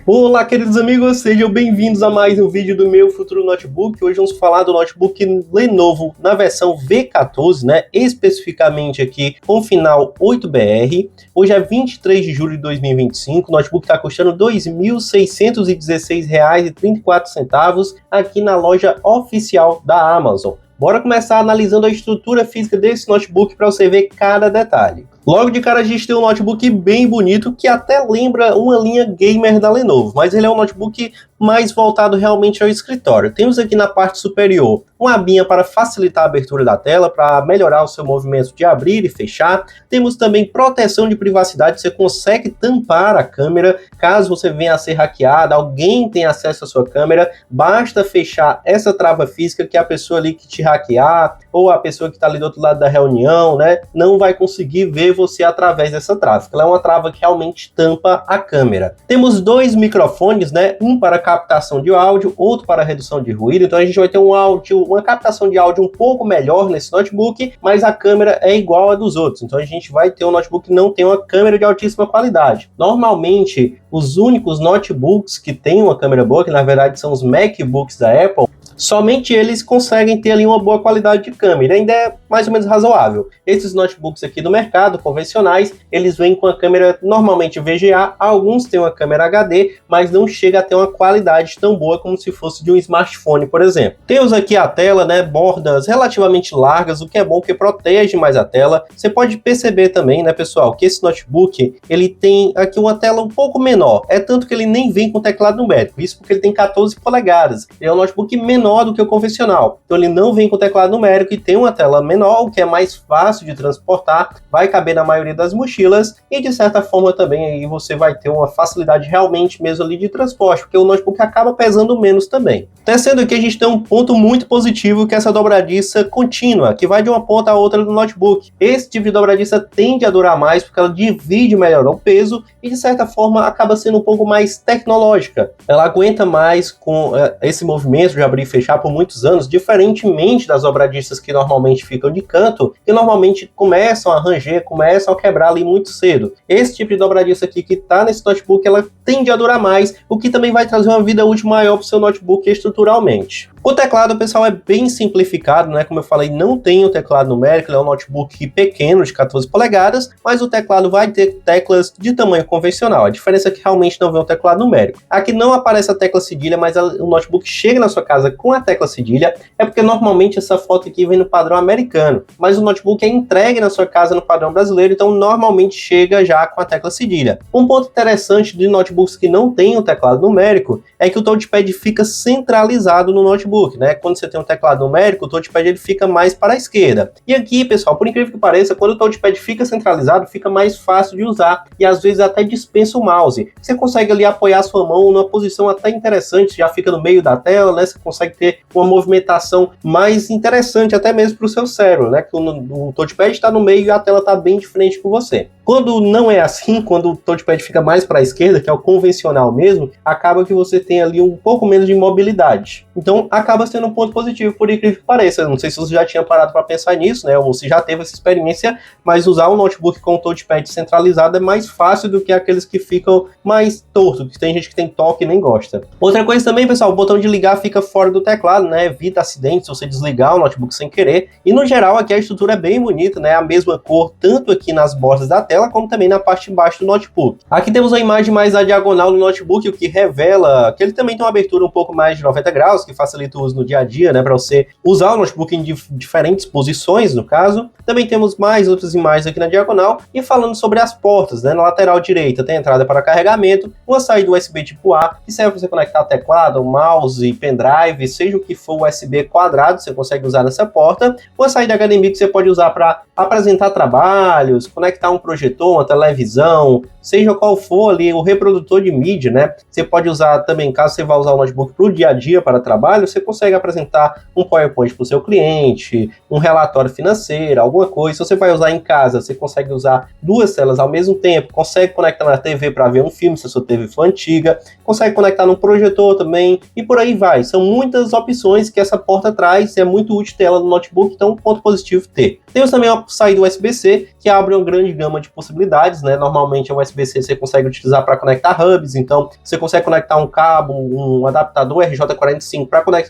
Olá, queridos amigos, sejam bem-vindos a mais um vídeo do meu futuro notebook. Hoje vamos falar do notebook Lenovo na versão V14, né? Especificamente aqui com final 8BR. Hoje é 23 de julho de 2025, o notebook está custando R$ 2.616,34 aqui na loja oficial da Amazon. Bora começar analisando a estrutura física desse notebook para você ver cada detalhe. Logo de cara a gente tem um notebook bem bonito, que até lembra uma linha gamer da Lenovo, mas ele é um notebook mais voltado realmente ao escritório. Temos aqui na parte superior uma abinha para facilitar a abertura da tela, para melhorar o seu movimento de abrir e fechar. Temos também proteção de privacidade, você consegue tampar a câmera, caso você venha a ser hackeado, alguém tenha acesso à sua câmera, basta fechar essa trava física que a pessoa ali que te hackear, ou a pessoa que está ali do outro lado da reunião, né, não vai conseguir ver você através dessa trava. Ela é uma trava que realmente tampa a câmera. Temos dois microfones, né, um para captação de áudio, outro para redução de ruído, então a gente vai ter uma captação de áudio um pouco melhor nesse notebook, mas a câmera é igual a dos outros, então a gente vai ter um notebook que não tem uma câmera de altíssima qualidade. Normalmente, os únicos notebooks que têm uma câmera boa, que na verdade são os MacBooks da Apple, somente eles conseguem ter ali uma boa qualidade de câmera, ainda é mais ou menos razoável. Esses notebooks aqui do mercado, convencionais, eles vêm com a câmera normalmente VGA, alguns têm uma câmera HD, mas não chega a ter uma qualidade tão boa como se fosse de um smartphone, por exemplo. Temos aqui a tela, né, bordas relativamente largas, o que é bom porque protege mais a tela. Você pode perceber também, né, pessoal, que esse notebook, ele tem aqui uma tela um pouco menor, é tanto que ele nem vem com teclado numérico, isso porque ele tem 14 polegadas, ele é um notebook menor do que o convencional, então ele não vem com teclado numérico e tem uma tela menor, o que é mais fácil de transportar, vai caber na maioria das mochilas e de certa forma também aí você vai ter uma facilidade realmente mesmo ali de transporte, porque o notebook acaba pesando menos também. Descendo aqui a gente tem um ponto muito positivo, que é essa dobradiça contínua, que vai de uma ponta a outra do notebook. Esse tipo de dobradiça tende a durar mais porque ela divide melhor o peso e de certa forma acaba sendo um pouco mais tecnológica. Ela aguenta mais com esse movimento de abrir e fechar por muitos anos, diferentemente das dobradiças que normalmente ficam de canto, que normalmente começam a ranger, começam a quebrar ali muito cedo. Esse tipo de dobradiça aqui que está nesse notebook, ela tende a durar mais, o que também vai trazer uma vida útil maior para o seu notebook estruturalmente. O teclado, pessoal, é bem simplificado, né? Como eu falei, não tem o teclado numérico, ele é um notebook pequeno de 14 polegadas, mas o teclado vai ter teclas de tamanho convencional. A diferença é que realmente não vem o teclado numérico. Aqui não aparece a tecla cedilha, mas o notebook chega na sua casa com a tecla cedilha, é porque normalmente essa foto aqui vem no padrão americano, mas o notebook é entregue na sua casa no padrão brasileiro, então normalmente chega já com a tecla cedilha. Um ponto interessante de notebooks que não tem o teclado numérico é que o touchpad fica centralizado no notebook, né? Quando você tem um teclado numérico, o touchpad ele fica mais para a esquerda. E aqui, pessoal, por incrível que pareça, quando o touchpad fica centralizado, fica mais fácil de usar e às vezes até dispensa o mouse. Você consegue ali apoiar sua mão numa posição até interessante, já fica no meio da tela, né? Você consegue ter uma movimentação mais interessante até mesmo para o seu cérebro, né? Que o touchpad está no meio e a tela está bem de frente com você. Quando não é assim, quando o touchpad fica mais para a esquerda, que é o convencional mesmo, acaba que você tem ali um pouco menos de mobilidade. Então, acaba sendo um ponto positivo, por incrível que pareça. Não sei se você já tinha parado para pensar nisso, né? Ou se já teve essa experiência, mas usar um notebook com o touchpad centralizado é mais fácil do que aqueles que ficam mais tortos, que tem gente que tem toque e nem gosta. Outra coisa também, pessoal, o botão de ligar fica fora do teclado, né? Evita acidentes se você desligar o notebook sem querer. E no geral, aqui a estrutura é bem bonita, né? A mesma cor, tanto aqui nas bordas da tela, como também na parte de baixo do notebook. Aqui temos a imagem mais à diagonal do notebook, o que revela que ele também tem uma abertura um pouco mais de 90 graus, que facilita o uso no dia a dia, né, para você usar o notebook em diferentes posições, no caso. Também temos mais outras imagens aqui na diagonal, e falando sobre as portas, né, na lateral direita tem a entrada para carregamento, uma saída USB tipo A, que serve para você conectar teclado, mouse, pendrive, seja o que for USB quadrado, você consegue usar nessa porta, uma saída HDMI que você pode usar para apresentar trabalhos, conectar um projetor, uma televisão, seja qual for ali o reprodutor de mídia, né? Você pode usar também, caso você vá usar o notebook para o dia a dia, para trabalho, você consegue apresentar um PowerPoint para o seu cliente, um relatório financeiro, alguma coisa. Se você vai usar em casa, você consegue usar duas telas ao mesmo tempo, consegue conectar na TV para ver um filme, se a sua TV for antiga, consegue conectar num projetor também, e por aí vai. São muitas opções que essa porta traz, é muito útil ter ela no notebook, então ponto positivo ter. Temos também uma saída USB-C, que abre uma grande gama de possibilidades, né? Normalmente a USB-C você consegue utilizar para conectar hubs, então você consegue conectar um cabo, um adaptador RJ45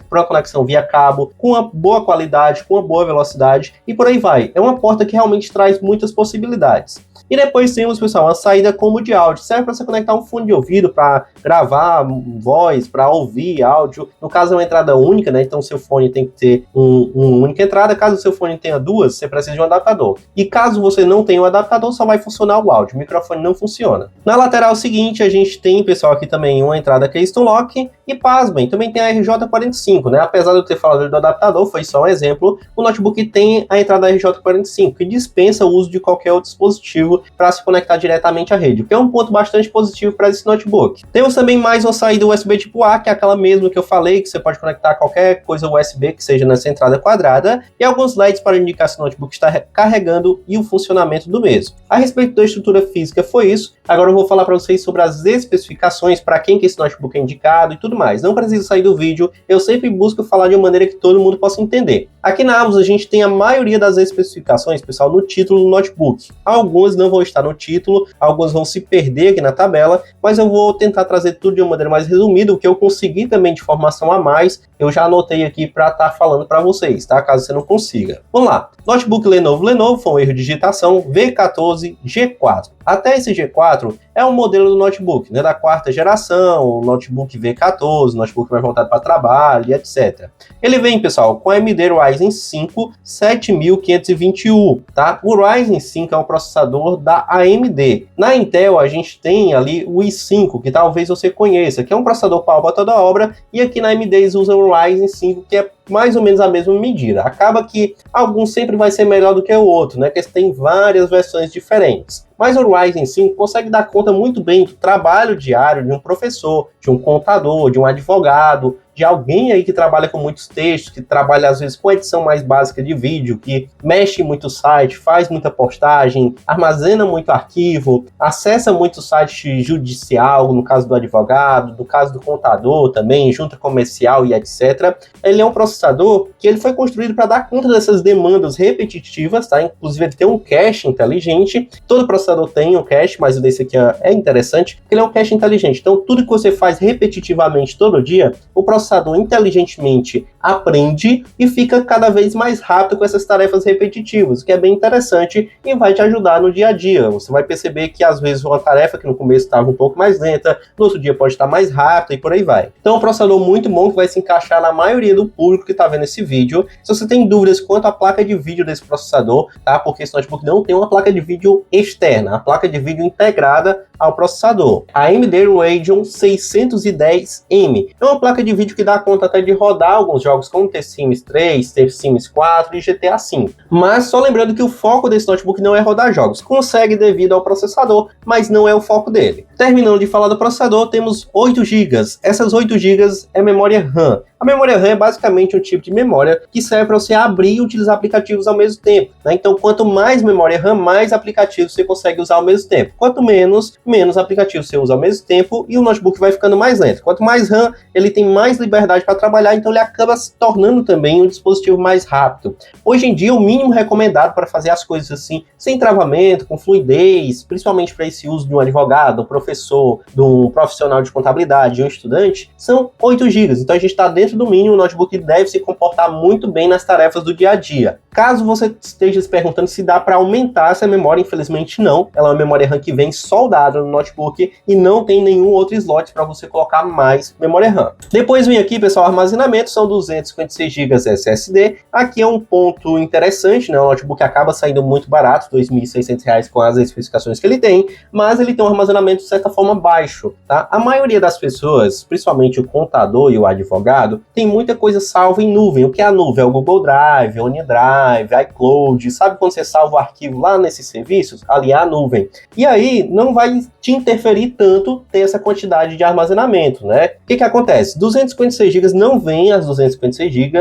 para conexão via cabo, com uma boa qualidade, com uma boa velocidade, e por aí vai. É uma porta que realmente traz muitas possibilidades. E depois temos, pessoal, uma saída combo de áudio. Serve para você conectar um fone de ouvido para gravar voz, para ouvir áudio. No caso, é uma entrada única, né? Então, seu fone tem que ter uma única entrada. Caso o seu fone tenha duas, você precisa de um adaptador. E caso você não tenha um adaptador, só vai funcionar o áudio. O microfone não funciona. Na lateral seguinte, a gente tem, pessoal, aqui também uma entrada Keystone Lock. E pasmem, também tem a RJ45, né? Apesar de eu ter falado do adaptador, foi só um exemplo. O notebook tem a entrada RJ45, que dispensa o uso de qualquer outro dispositivo para se conectar diretamente à rede, o que é um ponto bastante positivo para esse notebook. Temos também mais uma saída USB tipo A, que é aquela mesma que eu falei, que você pode conectar qualquer coisa USB que seja nessa entrada quadrada, e alguns LEDs para indicar se o notebook está carregando e o funcionamento do mesmo. A respeito da estrutura física foi isso. Agora eu vou falar para vocês sobre as especificações, para quem que esse notebook é indicado e tudo mais. Não precisa sair do vídeo, eu sempre busco falar de uma maneira que todo mundo possa entender. Aqui na Asus a gente tem a maioria das especificações, pessoal, no título do notebook. Algumas não vão estar no título, algumas vão se perder aqui na tabela, mas eu vou tentar trazer tudo de uma maneira mais resumida, o que eu consegui também de informação a mais, eu já anotei aqui para estar falando para vocês, tá? Caso você não consiga. Vamos lá. Notebook Lenovo, foi um erro de digitação, V14 G4. Até esse G4 é um modelo do notebook, né, da quarta geração, o notebook V14, notebook mais voltado para trabalho, etc. Ele vem, pessoal, com a AMD Ryzen 5 7521, tá? O Ryzen 5 é um processador da AMD. Na Intel, a gente tem ali o i5, que talvez você conheça, que é um processador pau para toda obra, e aqui na AMD eles usam o Ryzen 5, que é mais ou menos a mesma medida. Acaba que algum sempre vai ser melhor do que o outro, né? Porque tem várias versões diferentes. Mas o Ryzen 5 consegue dar conta muito bem do trabalho diário de um professor, de um contador, de um advogado, de alguém aí que trabalha com muitos textos, que trabalha às vezes com edição mais básica de vídeo, que mexe muito o site, faz muita postagem, armazena muito arquivo, acessa muito site judicial, no caso do advogado, no caso do contador também, junta comercial e etc. Ele é um processador que ele foi construído para dar conta dessas demandas repetitivas, tá? Inclusive ele tem um cache inteligente, todo processador tem um cache, mas o desse aqui é interessante, porque ele é um cache inteligente, então tudo que você faz repetitivamente todo dia, o processador inteligentemente aprende e fica cada vez mais rápido com essas tarefas repetitivas, o que é bem interessante e vai te ajudar no dia a dia. Você vai perceber que às vezes uma tarefa que no começo estava um pouco mais lenta, no outro dia pode estar mais rápida e por aí vai. Então é um processador muito bom que vai se encaixar na maioria do público que está vendo esse vídeo. Se você tem dúvidas quanto à placa de vídeo desse processador, tá? Porque esse notebook não tem uma placa de vídeo externa, a placa de vídeo integrada ao processador. A AMD Radeon 610M é uma placa de vídeo que dá conta até de rodar alguns jogos como The Sims 3, The Sims 4 e GTA V. Mas só lembrando que o foco desse notebook não é rodar jogos. Consegue devido ao processador, mas não é o foco dele. Terminando de falar do processador, temos 8 GB. Essas 8 GB é memória RAM. A memória RAM é basicamente um tipo de memória que serve para você abrir e utilizar aplicativos ao mesmo tempo, né? Então, quanto mais memória RAM, mais aplicativos você consegue usar ao mesmo tempo. Quanto menos aplicativos você usa ao mesmo tempo e o notebook vai ficando mais lento. Quanto mais RAM, ele tem mais liberdade para trabalhar, então ele acaba se tornando também um dispositivo mais rápido. Hoje em dia, o mínimo recomendado para fazer as coisas assim, sem travamento, com fluidez, principalmente para esse uso de um advogado, um professor, de um profissional de contabilidade, de um estudante, são 8 GB. Então, a gente está dentro do mínimo, o notebook deve se comportar muito bem nas tarefas do dia a dia. Caso você esteja se perguntando se dá para aumentar essa memória, infelizmente não. Ela é uma memória RAM que vem soldada no notebook e não tem nenhum outro slot para você colocar mais memória RAM. Depois vem aqui, pessoal, armazenamento, são 256 GB SSD. Aqui é um ponto interessante, né? O notebook acaba saindo muito barato, R$ 2.600 com as especificações que ele tem, mas ele tem um armazenamento de certa forma baixo, tá? A maioria das pessoas, principalmente o contador e o advogado, tem muita coisa salva em nuvem. O que é a nuvem? É o Google Drive, OneDrive, iCloud. Sabe quando você salva o arquivo lá nesses serviços? Ali é a nuvem. E aí não vai te interferir tanto ter essa quantidade de armazenamento, né? O que acontece? 256 GB não vem as 256 GB.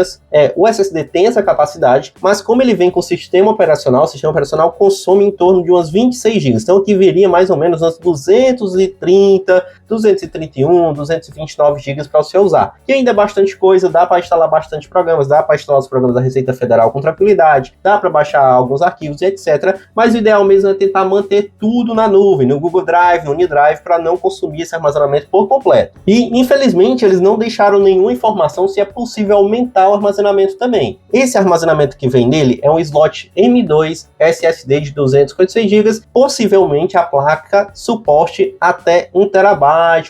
O SSD tem essa capacidade, mas como ele vem com o sistema operacional consome em torno de umas 26 GB. Então aqui viria mais ou menos umas 230, 231, 229 GB para você usar. E ainda é bastante bastante coisa, dá para instalar bastante programas, dá para instalar os programas da Receita Federal com tranquilidade, dá para baixar alguns arquivos e etc. Mas o ideal mesmo é tentar manter tudo na nuvem, no Google Drive, no OneDrive, para não consumir esse armazenamento por completo. E, infelizmente, eles não deixaram nenhuma informação se é possível aumentar o armazenamento também. Esse armazenamento que vem nele é um slot M2 SSD de 256 GB, possivelmente a placa suporte até 1 TB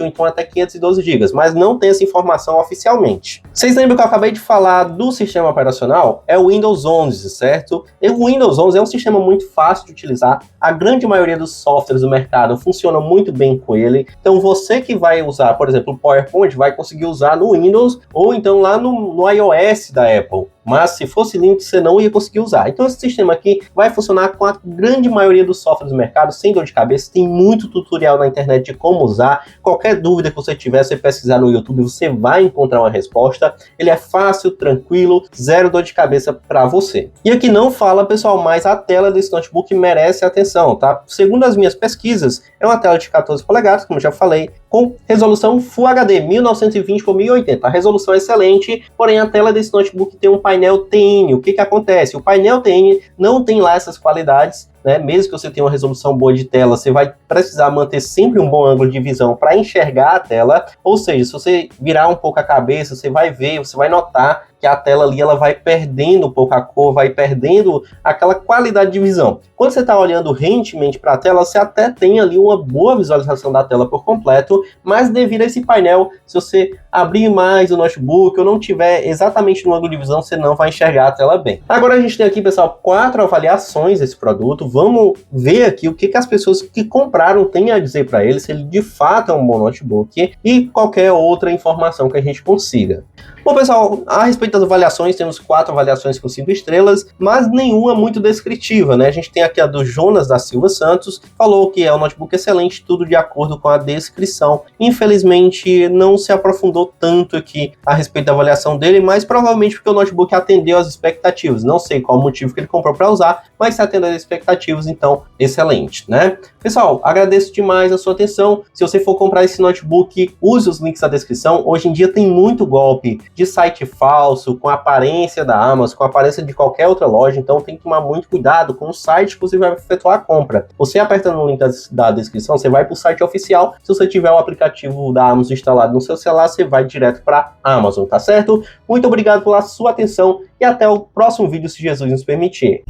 ou então até 512 GB, mas não tem essa informação oficialmente. Vocês lembram que eu acabei de falar do sistema operacional? É o Windows 11, certo? E o Windows 11 é um sistema muito fácil de utilizar, a grande maioria dos softwares do mercado funciona muito bem com ele, então você que vai usar, por exemplo, o PowerPoint, vai conseguir usar no Windows ou então lá no iOS da Apple. Mas se fosse Linux, você não ia conseguir usar. Então esse sistema aqui vai funcionar com a grande maioria dos softwares do mercado, sem dor de cabeça. Tem muito tutorial na internet de como usar. Qualquer dúvida que você tiver, você pesquisar no YouTube, você vai encontrar uma resposta. Ele é fácil, tranquilo, zero dor de cabeça para você. E aqui não fala, pessoal, mas a tela desse notebook merece atenção, tá? Segundo as minhas pesquisas, é uma tela de 14 polegadas, como eu já falei, com resolução Full HD 1920 por 1080. A resolução é excelente, porém a tela desse notebook tem um painel TN. O que acontece? O painel TN não tem lá essas qualidades, né? Mesmo que você tenha uma resolução boa de tela, você vai precisar manter sempre um bom ângulo de visão para enxergar a tela. Ou seja, se você virar um pouco a cabeça, você vai ver, você vai notar que a tela ali ela vai perdendo um pouco a cor, vai perdendo aquela qualidade de visão. Quando você está olhando rendemente para a tela, você até tem ali uma boa visualização da tela por completo, mas devido a esse painel, se você abrir mais o notebook ou não tiver exatamente no ângulo de visão, você não vai enxergar a tela bem. Agora a gente tem aqui, pessoal, 4 avaliações desse produto. Vamos ver aqui o que as pessoas que compraram têm a dizer para ele, se ele de fato é um bom notebook e qualquer outra informação que a gente consiga. Bom, pessoal, a respeito das avaliações, temos 4 avaliações com 5 estrelas, mas nenhuma muito descritiva, né? A gente tem aqui a do Jonas da Silva Santos, falou que é um notebook excelente, tudo de acordo com a descrição. Infelizmente, não se aprofundou tanto aqui a respeito da avaliação dele, mas provavelmente porque o notebook atendeu às expectativas. Não sei qual o motivo que ele comprou para usar, mas se atendeu às expectativas, então, excelente, né? Pessoal, agradeço demais a sua atenção. Se você for comprar esse notebook, use os links da descrição. Hoje em dia tem muito golpe de site falso, com a aparência da Amazon, com a aparência de qualquer outra loja, então tem que tomar muito cuidado com o site que você vai efetuar a compra. Você apertando no link da descrição, você vai para o site oficial. Se você tiver o aplicativo da Amazon instalado no seu celular, você vai direto para a Amazon, tá certo? Muito obrigado pela sua atenção e até o próximo vídeo, se Jesus nos permitir.